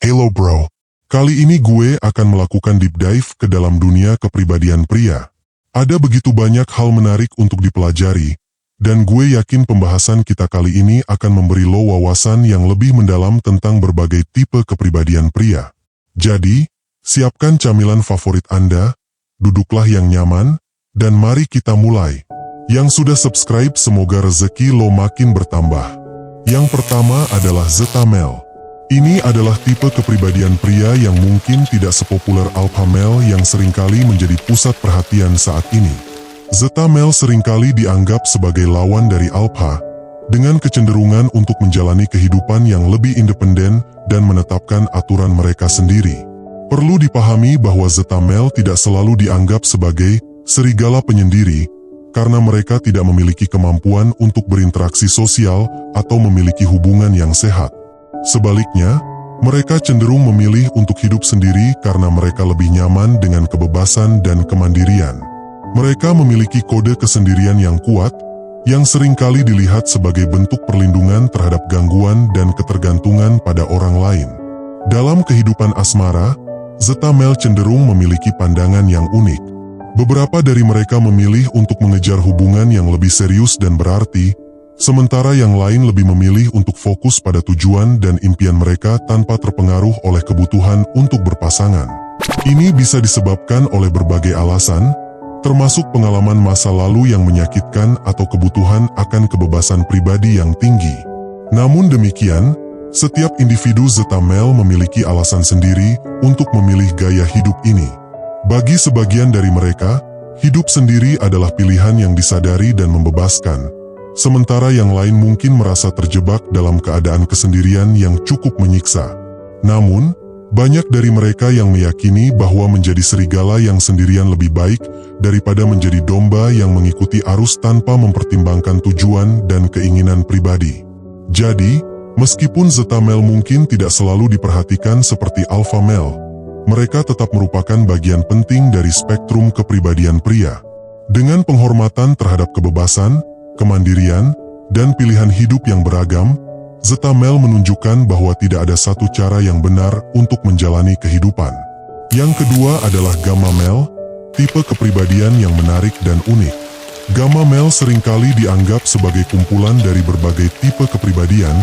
Hello bro, kali ini gue akan melakukan deep dive ke dalam dunia kepribadian pria. Ada begitu banyak hal menarik untuk dipelajari, dan gue yakin pembahasan kita kali ini akan memberi lo wawasan yang lebih mendalam tentang berbagai tipe kepribadian pria. Jadi, siapkan camilan favorit Anda, duduklah yang nyaman, dan mari kita mulai. Yang sudah subscribe semoga rezeki lo makin bertambah. Yang pertama adalah Zeta Male. Ini adalah tipe kepribadian pria yang mungkin tidak sepopuler Alpha Male yang seringkali menjadi pusat perhatian saat ini. Zeta Male seringkali dianggap sebagai lawan dari Alpha, dengan kecenderungan untuk menjalani kehidupan yang lebih independen dan menetapkan aturan mereka sendiri. Perlu dipahami bahwa Zeta Male tidak selalu dianggap sebagai serigala penyendiri, karena mereka tidak memiliki kemampuan untuk berinteraksi sosial atau memiliki hubungan yang sehat. Sebaliknya, mereka cenderung memilih untuk hidup sendiri karena mereka lebih nyaman dengan kebebasan dan kemandirian. Mereka memiliki kode kesendirian yang kuat, yang seringkali dilihat sebagai bentuk perlindungan terhadap gangguan dan ketergantungan pada orang lain. Dalam kehidupan asmara, Zeta Male cenderung memiliki pandangan yang unik. Beberapa dari mereka memilih untuk mengejar hubungan yang lebih serius dan berarti, sementara yang lain lebih memilih untuk fokus pada tujuan dan impian mereka tanpa terpengaruh oleh kebutuhan untuk berpasangan. Ini bisa disebabkan oleh berbagai alasan, termasuk pengalaman masa lalu yang menyakitkan atau kebutuhan akan kebebasan pribadi yang tinggi. Namun demikian, setiap individu Zeta Male memiliki alasan sendiri untuk memilih gaya hidup ini. Bagi sebagian dari mereka, hidup sendiri adalah pilihan yang disadari dan membebaskan, sementara yang lain mungkin merasa terjebak dalam keadaan kesendirian yang cukup menyiksa. Namun, banyak dari mereka yang meyakini bahwa menjadi serigala yang sendirian lebih baik daripada menjadi domba yang mengikuti arus tanpa mempertimbangkan tujuan dan keinginan pribadi. Jadi, meskipun Zeta Male mungkin tidak selalu diperhatikan seperti Alpha Male, mereka tetap merupakan bagian penting dari spektrum kepribadian pria. Dengan penghormatan terhadap kebebasan, kemandirian, dan pilihan hidup yang beragam, Zeta Male menunjukkan bahwa tidak ada satu cara yang benar untuk menjalani kehidupan. Yang kedua adalah Gamma Male, tipe kepribadian yang menarik dan unik. Gamma Male seringkali dianggap sebagai kumpulan dari berbagai tipe kepribadian,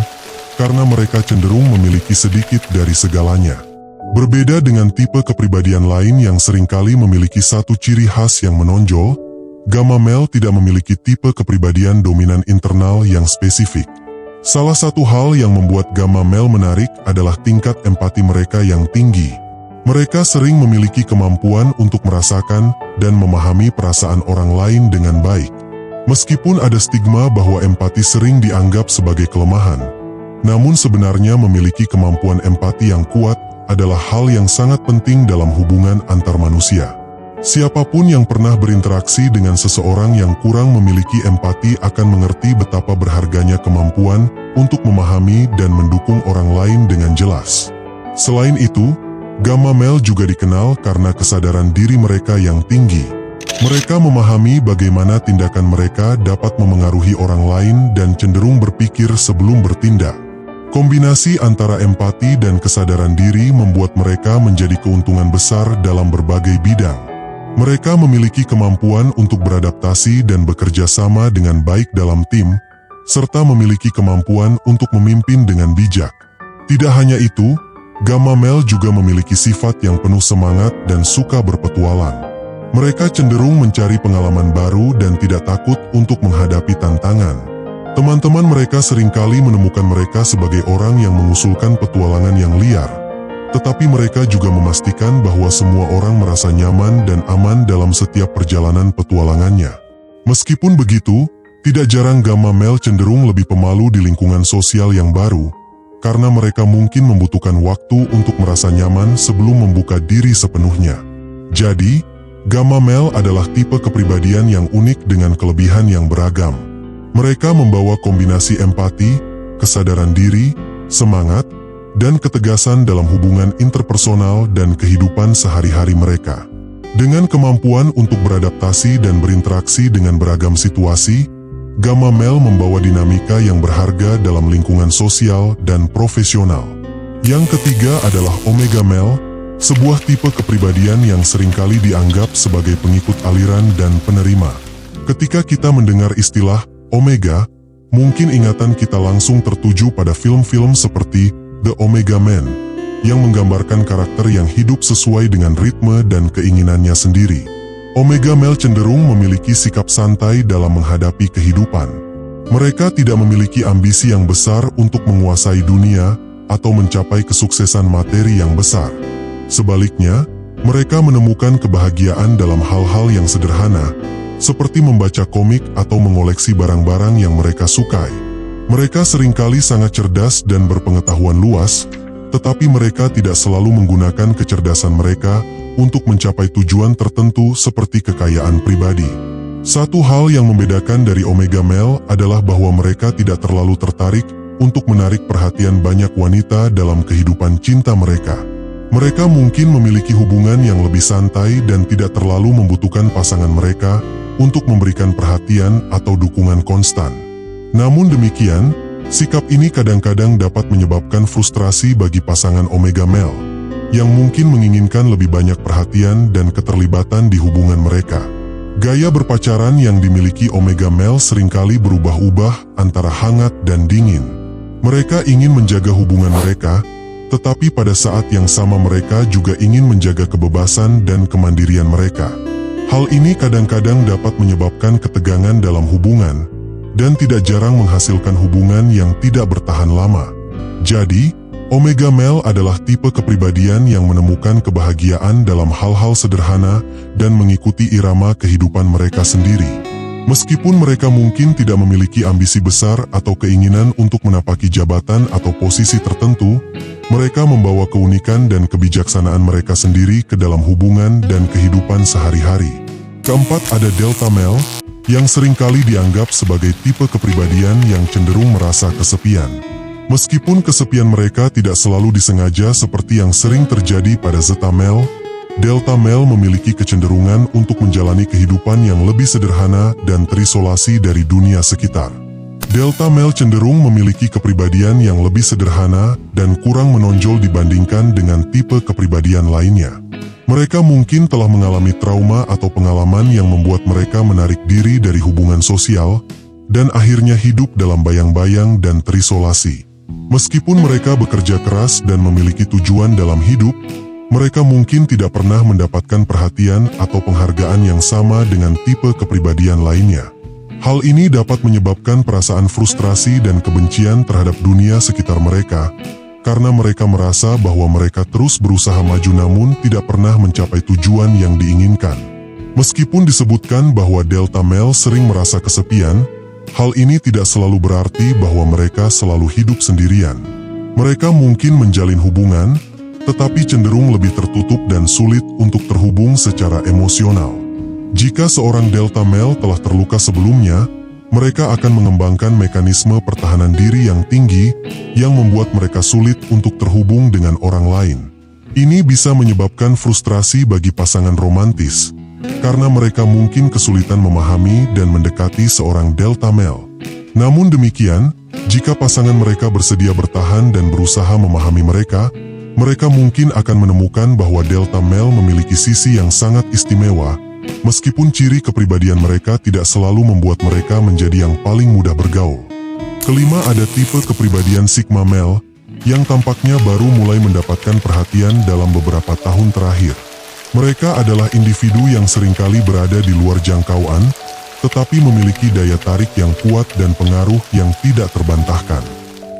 karena mereka cenderung memiliki sedikit dari segalanya. Berbeda dengan tipe kepribadian lain yang seringkali memiliki satu ciri khas yang menonjol, Gamma Male tidak memiliki tipe kepribadian dominan internal yang spesifik. Salah satu hal yang membuat Gamma Male menarik adalah tingkat empati mereka yang tinggi. Mereka sering memiliki kemampuan untuk merasakan dan memahami perasaan orang lain dengan baik. Meskipun ada stigma bahwa empati sering dianggap sebagai kelemahan, namun sebenarnya memiliki kemampuan empati yang kuat adalah hal yang sangat penting dalam hubungan antar manusia. Siapapun yang pernah berinteraksi dengan seseorang yang kurang memiliki empati akan mengerti betapa berharganya kemampuan untuk memahami dan mendukung orang lain dengan jelas. Selain itu, Gamma Male juga dikenal karena kesadaran diri mereka yang tinggi. Mereka memahami bagaimana tindakan mereka dapat memengaruhi orang lain dan cenderung berpikir sebelum bertindak. Kombinasi antara empati dan kesadaran diri membuat mereka menjadi keuntungan besar dalam berbagai bidang. Mereka memiliki kemampuan untuk beradaptasi dan bekerja sama dengan baik dalam tim, serta memiliki kemampuan untuk memimpin dengan bijak. Tidak hanya itu, Gamma Male juga memiliki sifat yang penuh semangat dan suka berpetualang. Mereka cenderung mencari pengalaman baru dan tidak takut untuk menghadapi tantangan. Teman-teman mereka seringkali menemukan mereka sebagai orang yang mengusulkan petualangan yang liar, tetapi mereka juga memastikan bahwa semua orang merasa nyaman dan aman dalam setiap perjalanan petualangannya. Meskipun begitu, tidak jarang Gamma Male cenderung lebih pemalu di lingkungan sosial yang baru, karena mereka mungkin membutuhkan waktu untuk merasa nyaman sebelum membuka diri sepenuhnya. Jadi, Gamma Male adalah tipe kepribadian yang unik dengan kelebihan yang beragam. Mereka membawa kombinasi empati, kesadaran diri, semangat, dan ketegasan dalam hubungan interpersonal dan kehidupan sehari-hari mereka. Dengan kemampuan untuk beradaptasi dan berinteraksi dengan beragam situasi, Gamma Male membawa dinamika yang berharga dalam lingkungan sosial dan profesional. Yang ketiga adalah Omega Male, sebuah tipe kepribadian yang seringkali dianggap sebagai pengikut aliran dan penerima. Ketika kita mendengar istilah Omega, mungkin ingatan kita langsung tertuju pada film-film seperti The Omega Man, yang menggambarkan karakter yang hidup sesuai dengan ritme dan keinginannya sendiri. Omega Male cenderung memiliki sikap santai dalam menghadapi kehidupan. Mereka tidak memiliki ambisi yang besar untuk menguasai dunia atau mencapai kesuksesan materi yang besar. Sebaliknya, mereka menemukan kebahagiaan dalam hal-hal yang sederhana, seperti membaca komik atau mengoleksi barang-barang yang mereka sukai. Mereka seringkali sangat cerdas dan berpengetahuan luas, tetapi mereka tidak selalu menggunakan kecerdasan mereka untuk mencapai tujuan tertentu seperti kekayaan pribadi. Satu hal yang membedakan dari Omega Male adalah bahwa mereka tidak terlalu tertarik untuk menarik perhatian banyak wanita dalam kehidupan cinta mereka. Mereka mungkin memiliki hubungan yang lebih santai dan tidak terlalu membutuhkan pasangan mereka untuk memberikan perhatian atau dukungan konstan. Namun demikian, sikap ini kadang-kadang dapat menyebabkan frustrasi bagi pasangan Omega Male, yang mungkin menginginkan lebih banyak perhatian dan keterlibatan di hubungan mereka. Gaya berpacaran yang dimiliki Omega Male seringkali berubah-ubah antara hangat dan dingin. Mereka ingin menjaga hubungan mereka, tetapi pada saat yang sama mereka juga ingin menjaga kebebasan dan kemandirian mereka. Hal ini kadang-kadang dapat menyebabkan ketegangan dalam hubungan, dan tidak jarang menghasilkan hubungan yang tidak bertahan lama. Jadi, Omega Male adalah tipe kepribadian yang menemukan kebahagiaan dalam hal-hal sederhana dan mengikuti irama kehidupan mereka sendiri. Meskipun mereka mungkin tidak memiliki ambisi besar atau keinginan untuk menapaki jabatan atau posisi tertentu, mereka membawa keunikan dan kebijaksanaan mereka sendiri ke dalam hubungan dan kehidupan sehari-hari. Keempat ada Delta Male, yang seringkali dianggap sebagai tipe kepribadian yang cenderung merasa kesepian. Meskipun kesepian mereka tidak selalu disengaja seperti yang sering terjadi pada Zeta Male, Delta Male memiliki kecenderungan untuk menjalani kehidupan yang lebih sederhana dan terisolasi dari dunia sekitar. Delta Male cenderung memiliki kepribadian yang lebih sederhana dan kurang menonjol dibandingkan dengan tipe kepribadian lainnya. Mereka mungkin telah mengalami trauma atau pengalaman yang membuat mereka menarik diri dari hubungan sosial dan akhirnya hidup dalam bayang-bayang dan terisolasi. Meskipun mereka bekerja keras dan memiliki tujuan dalam hidup, mereka mungkin tidak pernah mendapatkan perhatian atau penghargaan yang sama dengan tipe kepribadian lainnya. Hal ini dapat menyebabkan perasaan frustrasi dan kebencian terhadap dunia sekitar mereka, karena mereka merasa bahwa mereka terus berusaha maju namun tidak pernah mencapai tujuan yang diinginkan. Meskipun disebutkan bahwa Delta Male sering merasa kesepian, hal ini tidak selalu berarti bahwa mereka selalu hidup sendirian. Mereka mungkin menjalin hubungan, tetapi cenderung lebih tertutup dan sulit untuk terhubung secara emosional. Jika seorang Delta Male telah terluka sebelumnya, mereka akan mengembangkan mekanisme pertahanan diri yang tinggi yang membuat mereka sulit untuk terhubung dengan orang lain. Ini bisa menyebabkan frustrasi bagi pasangan romantis, karena mereka mungkin kesulitan memahami dan mendekati seorang Delta Male. Namun demikian, jika pasangan mereka bersedia bertahan dan berusaha memahami mereka, mereka mungkin akan menemukan bahwa Delta Male memiliki sisi yang sangat istimewa, meskipun ciri kepribadian mereka tidak selalu membuat mereka menjadi yang paling mudah bergaul. Kelima ada tipe kepribadian Sigma Male, yang tampaknya baru mulai mendapatkan perhatian dalam beberapa tahun terakhir. Mereka adalah individu yang seringkali berada di luar jangkauan, tetapi memiliki daya tarik yang kuat dan pengaruh yang tidak terbantahkan.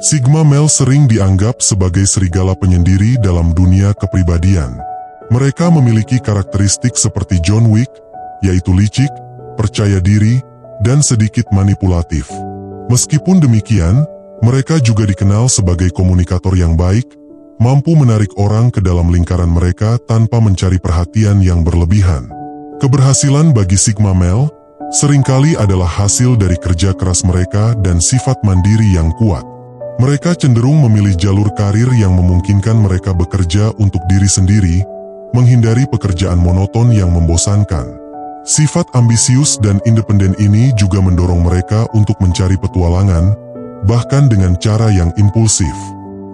Sigma Male sering dianggap sebagai serigala penyendiri dalam dunia kepribadian. Mereka memiliki karakteristik seperti John Wick, yaitu licik, percaya diri, dan sedikit manipulatif. Meskipun demikian, mereka juga dikenal sebagai komunikator yang baik, mampu menarik orang ke dalam lingkaran mereka tanpa mencari perhatian yang berlebihan. Keberhasilan bagi Sigma Male seringkali adalah hasil dari kerja keras mereka dan sifat mandiri yang kuat. Mereka cenderung memilih jalur karir yang memungkinkan mereka bekerja untuk diri sendiri, menghindari pekerjaan monoton yang membosankan. Sifat ambisius dan independen ini juga mendorong mereka untuk mencari petualangan, bahkan dengan cara yang impulsif.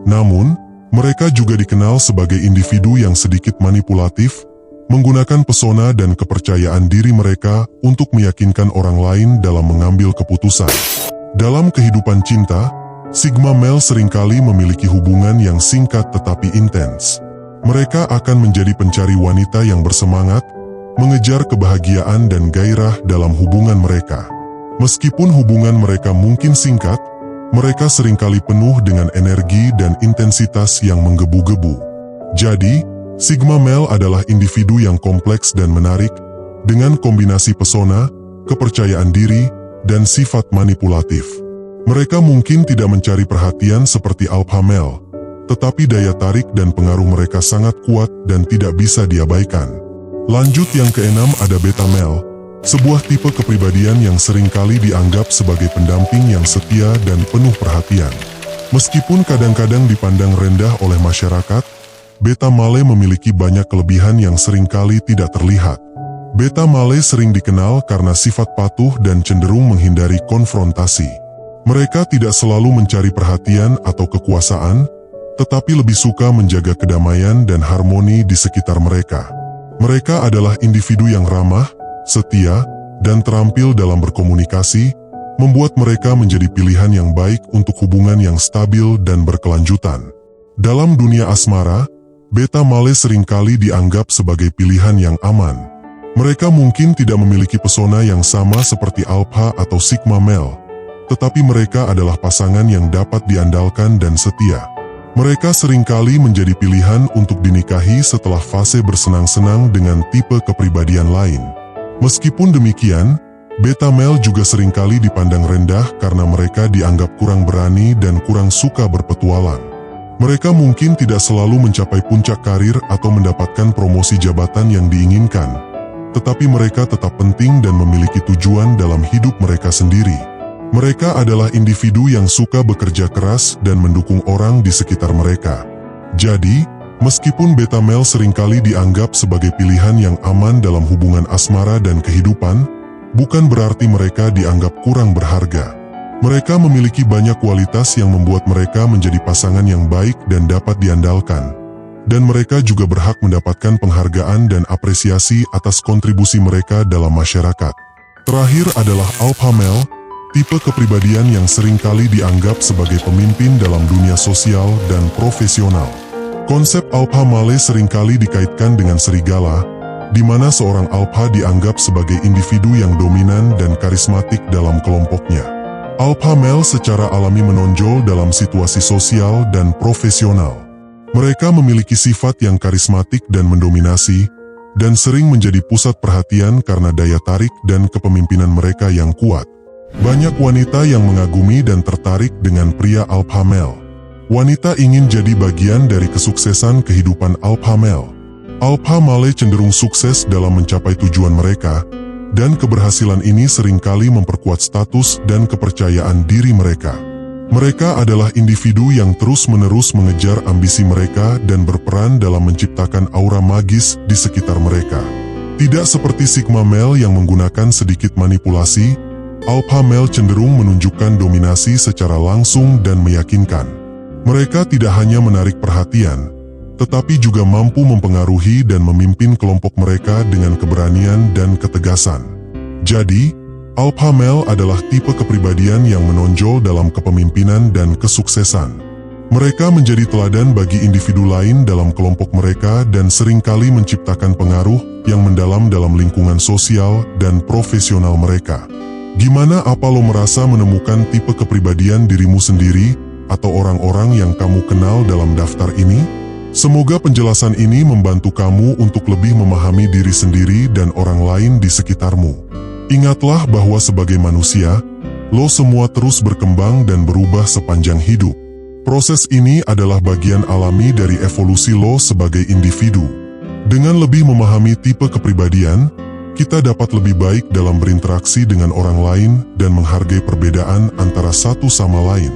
Namun, Mereka juga dikenal sebagai individu yang sedikit manipulatif, menggunakan pesona dan kepercayaan diri mereka untuk meyakinkan orang lain dalam mengambil keputusan. Dalam kehidupan cinta, Sigma Male seringkali memiliki hubungan yang singkat tetapi intens. Mereka akan menjadi pencari wanita yang bersemangat, mengejar kebahagiaan dan gairah dalam hubungan mereka. Meskipun hubungan mereka mungkin singkat, mereka seringkali penuh dengan energi dan intensitas yang menggebu-gebu. Jadi, Sigma Male adalah individu yang kompleks dan menarik, dengan kombinasi pesona, kepercayaan diri, dan sifat manipulatif. Mereka mungkin tidak mencari perhatian seperti Alpha Male, tetapi daya tarik dan pengaruh mereka sangat kuat dan tidak bisa diabaikan. Lanjut yang keenam ada Beta Male, sebuah tipe kepribadian yang seringkali dianggap sebagai pendamping yang setia dan penuh perhatian. Meskipun kadang-kadang dipandang rendah oleh masyarakat, Beta Male memiliki banyak kelebihan yang seringkali tidak terlihat. Beta Male sering dikenal karena sifat patuh dan cenderung menghindari konfrontasi. Mereka tidak selalu mencari perhatian atau kekuasaan, tetapi lebih suka menjaga kedamaian dan harmoni di sekitar mereka. Mereka adalah individu yang ramah, setia, dan terampil dalam berkomunikasi, membuat mereka menjadi pilihan yang baik untuk hubungan yang stabil dan berkelanjutan. Dalam dunia asmara, Beta Male seringkali dianggap sebagai pilihan yang aman. Mereka mungkin tidak memiliki pesona yang sama seperti Alpha atau Sigma Male, tetapi mereka adalah pasangan yang dapat diandalkan dan setia. Mereka seringkali menjadi pilihan untuk dinikahi setelah fase bersenang-senang dengan tipe kepribadian lain. Meskipun demikian, Beta Male juga seringkali dipandang rendah karena mereka dianggap kurang berani dan kurang suka berpetualang. Mereka mungkin tidak selalu mencapai puncak karir atau mendapatkan promosi jabatan yang diinginkan, tetapi mereka tetap penting dan memiliki tujuan dalam hidup mereka sendiri. Mereka adalah individu yang suka bekerja keras dan mendukung orang di sekitar mereka. Jadi, meskipun Beta Male seringkali dianggap sebagai pilihan yang aman dalam hubungan asmara dan kehidupan, bukan berarti mereka dianggap kurang berharga. Mereka memiliki banyak kualitas yang membuat mereka menjadi pasangan yang baik dan dapat diandalkan. Dan mereka juga berhak mendapatkan penghargaan dan apresiasi atas kontribusi mereka dalam masyarakat. Terakhir adalah Alpha Male, tipe kepribadian yang seringkali dianggap sebagai pemimpin dalam dunia sosial dan profesional. Konsep Alpha Male seringkali dikaitkan dengan serigala, di mana seorang Alpha dianggap sebagai individu yang dominan dan karismatik dalam kelompoknya. Alpha Male secara alami menonjol dalam situasi sosial dan profesional. Mereka memiliki sifat yang karismatik dan mendominasi, dan sering menjadi pusat perhatian karena daya tarik dan kepemimpinan mereka yang kuat. Banyak wanita yang mengagumi dan tertarik dengan pria Alpha Male. Wanita ingin jadi bagian dari kesuksesan kehidupan Alpha Male. Alpha Male cenderung sukses dalam mencapai tujuan mereka, dan keberhasilan ini seringkali memperkuat status dan kepercayaan diri mereka. Mereka adalah individu yang terus-menerus mengejar ambisi mereka dan berperan dalam menciptakan aura magis di sekitar mereka. Tidak seperti Sigma Male yang menggunakan sedikit manipulasi, Alpha Male cenderung menunjukkan dominasi secara langsung dan meyakinkan. Mereka tidak hanya menarik perhatian, tetapi juga mampu mempengaruhi dan memimpin kelompok mereka dengan keberanian dan ketegasan. Jadi, Alpha Male adalah tipe kepribadian yang menonjol dalam kepemimpinan dan kesuksesan. Mereka menjadi teladan bagi individu lain dalam kelompok mereka dan seringkali menciptakan pengaruh yang mendalam dalam lingkungan sosial dan profesional mereka. Gimana apa lo merasa menemukan tipe kepribadian dirimu sendiri atau orang-orang yang kamu kenal dalam daftar ini? Semoga penjelasan ini membantu kamu untuk lebih memahami diri sendiri dan orang lain di sekitarmu. Ingatlah bahwa sebagai manusia, lo semua terus berkembang dan berubah sepanjang hidup. Proses ini adalah bagian alami dari evolusi lo sebagai individu. Dengan lebih memahami tipe kepribadian, kita dapat lebih baik dalam berinteraksi dengan orang lain dan menghargai perbedaan antara satu sama lain.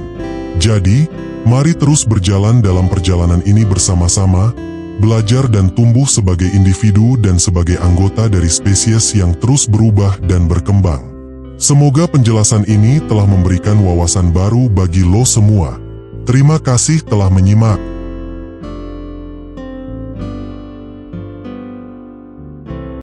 Jadi, mari terus berjalan dalam perjalanan ini bersama-sama, belajar dan tumbuh sebagai individu dan sebagai anggota dari spesies yang terus berubah dan berkembang. Semoga penjelasan ini telah memberikan wawasan baru bagi lo semua. Terima kasih telah menyimak.